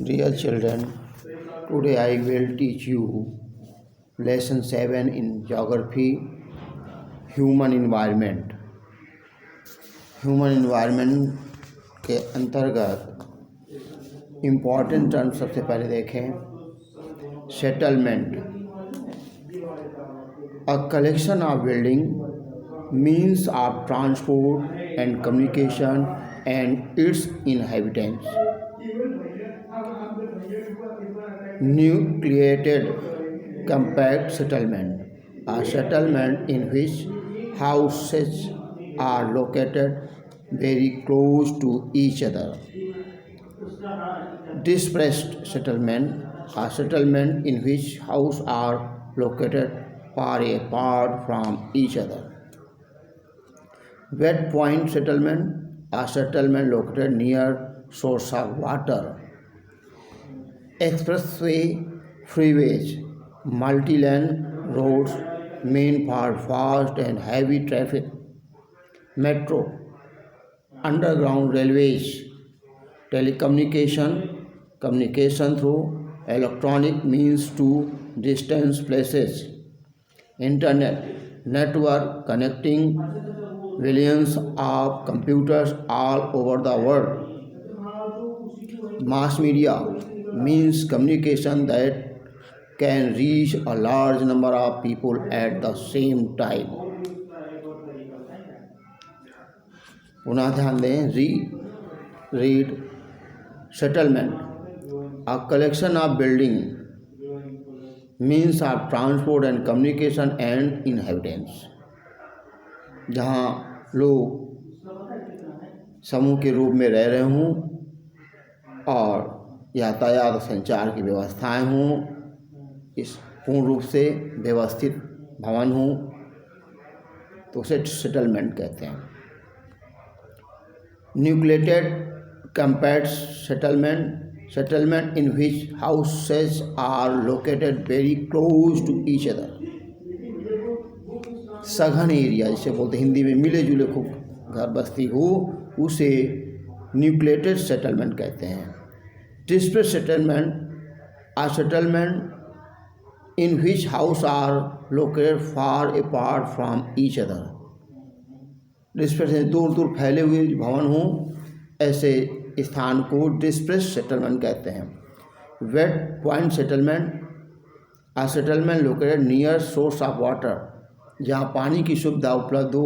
Dear children, today I will teach you lesson 7 in geography, human environment. Human environment के अंतर्गत important term सबसे पहले देखें settlement. A collection of building, means of transport and communication and its inhabitants. Nucleated compact settlement, a settlement in which houses are located very close to each other. Dispersed settlement, a settlement in which houses are located far apart from each other. Wet point settlement, a settlement located near source of water. Expressway, freeways, multi-lane roads meant for fast and heavy traffic. Metro, underground railways, telecommunication, communication through electronic means to distant places. Internet, network connecting billions of computers all over the world. Mass media means communication that can reach a large number of people at the same time. पुनः ध्यान दें, read settlement, a collection of building, means of transport and communication and inhabitants. जहाँ लोग समूह के रूप में रह रहे हों और यातायात संचार की व्यवस्थाएं हों, इस पूर्ण रूप से व्यवस्थित भवन हों, तो उसे सेटलमेंट कहते हैं. Nucleated compact settlement, settlement in which houses are located very close to each other. सघन एरिया जिसे बोलते हिंदी में मिले जुले खूब घर बस्ती हो, उसे न्यूक्लिएटेड सेटलमेंट कहते हैं. डिस्पेर्स्ड settlement, a settlement in which houses are located far apart from each other. Disperse दूर दूर फैले हुए भवन हों, ऐसे स्थान को डिस्पर्स्ड सेटलमेंट कहते हैं. Wet point settlement, a settlement located near source of water, जहाँ पानी की सुविधा उपलब्ध हो,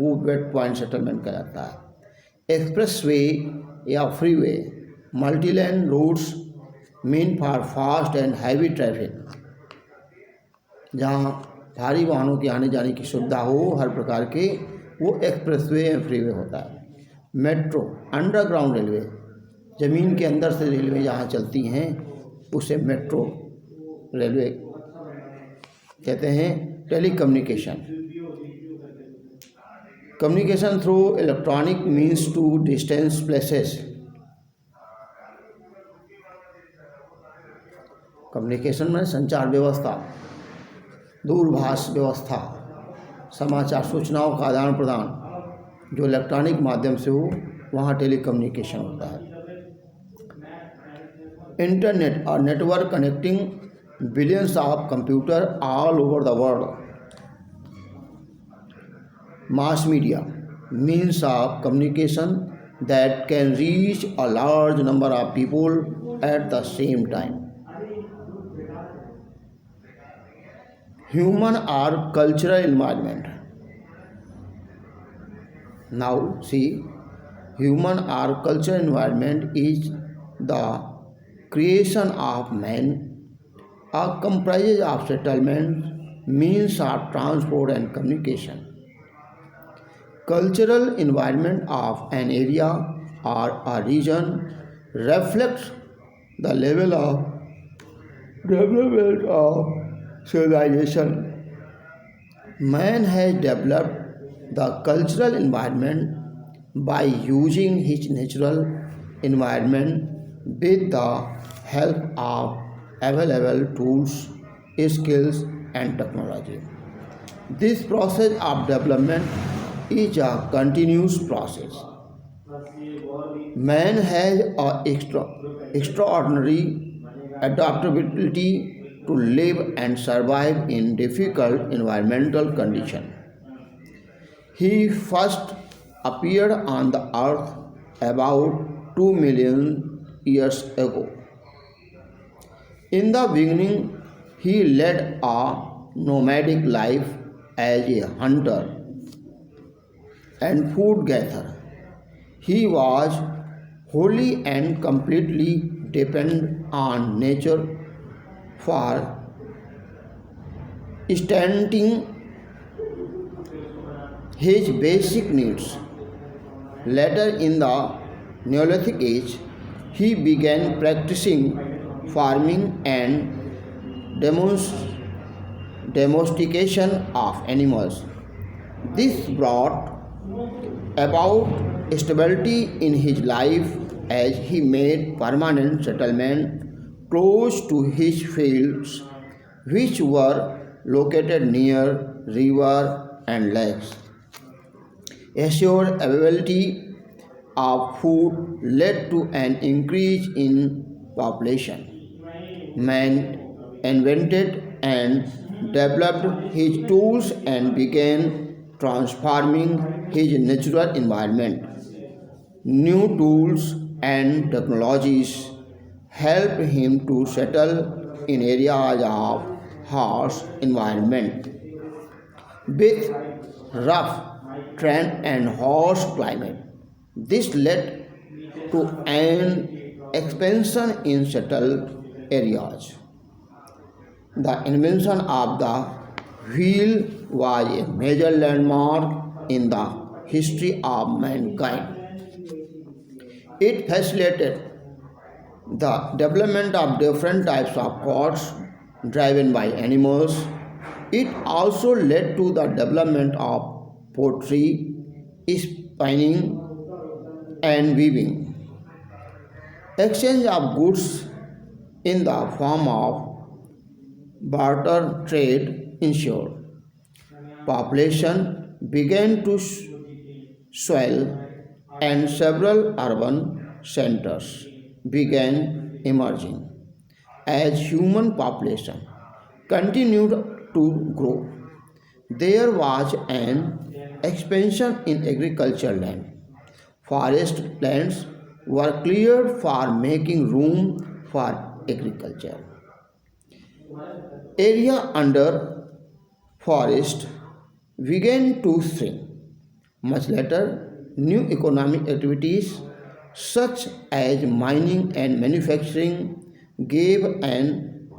वो वेट पॉइंट सेटलमेंट कहलाता है. एक्सप्रेस वे या freeway, multilane roads mean for fast and heavy traffic, जहाँ भारी वाहनों के आने जाने की सुविधा हो हर प्रकार के, वो एक्सप्रेसवे या फ्रीवे होता है. मेट्रो, अंडरग्राउंड रेलवे, ज़मीन के अंदर से रेलवे जहाँ चलती हैं उसे मेट्रो रेलवे कहते हैं. Telecommunication, communication through electronic means to distance places. Communication में संचार व्यवस्था, दूरभाष व्यवस्था, समाचार सूचनाओं का आदान प्रदान जो इलेक्ट्रॉनिक माध्यम से हो, वहाँ टेलीकम्युनिकेशन होता है. इंटरनेट और network connecting billions of computer all over the world. Mass media, means of communication that can reach a large number of people at the same time. Human or cultural environment. Now see, human or cultural environment is the creation of man, or comprises of settlement, means of transport and communication. Cultural environment of an area or a region reflects the level of development of civilization. Man has developed the cultural environment by using his natural environment with the help of available tools, skills and technology. This process of development is a continuous process. Man has a extraordinary adaptability to live and survive in difficult environmental conditions. He first appeared on the earth about 2 million years ago. In the beginning, he led a nomadic life as a hunter and food gatherer. He was wholly and completely dependent on nature for sustaining his basic needs. Later in the Neolithic age, he began practicing farming and domestication of animals. This brought about stability in his life as he made permanent settlement close to his fields, which were located near river and lakes. Assured availability of food led to an increase in population. Man invented and developed his tools and began transforming his natural environment. New tools and technologies helped him to settle in areas of harsh environment with rough terrain and harsh climate. This led to an expansion in settled areas. The invention of the wheel was a major landmark in the history of mankind. It facilitated the development of different types of carts driven by animals. It also led to the development of pottery, spinning, and weaving. Exchange of goods in the form of barter trade ensured. Population began to swell and several urban centers began emerging. As human population continued to grow, there was an expansion in agricultural land. Forest lands were cleared for making room for agriculture. Area under forest began to shrink. Much later, new economic activities such as mining and manufacturing gave an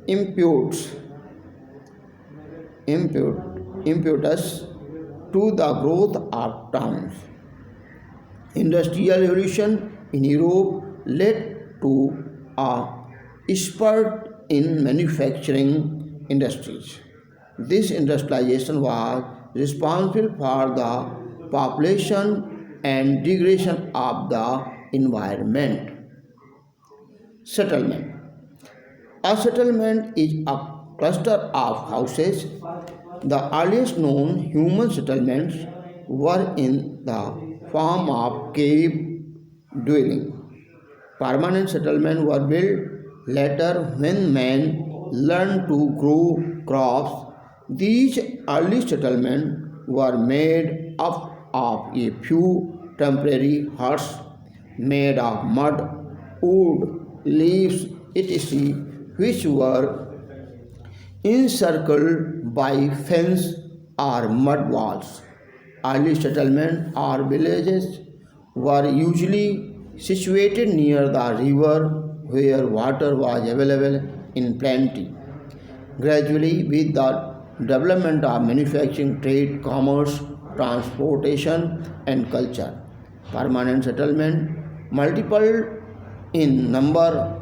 impetus, impetus to the growth of towns. Industrial revolution in Europe led to a spurt in manufacturing industries. This industrialization was responsible for the population and degradation of the environment. Settlement. A settlement is a cluster of houses. The earliest known human settlements were in the form of cave dwelling. Permanent settlements were built later when men learned to grow crops. These early settlements were made up of a few temporary huts made of mud, wood, leaves, etc., which were encircled by fence or mud walls. Early settlements or villages were usually situated near the river where water was available in plenty. Gradually, with the development of manufacturing, trade, commerce, transportation, and culture, permanent settlement multiplied in number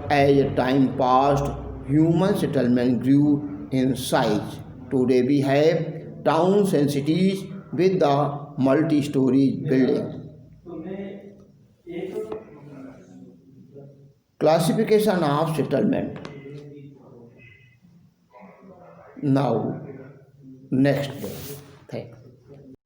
as time passed. Human settlement grew in size. Today we have towns and cities with the multi-story building. Classification of settlement. Now, next day.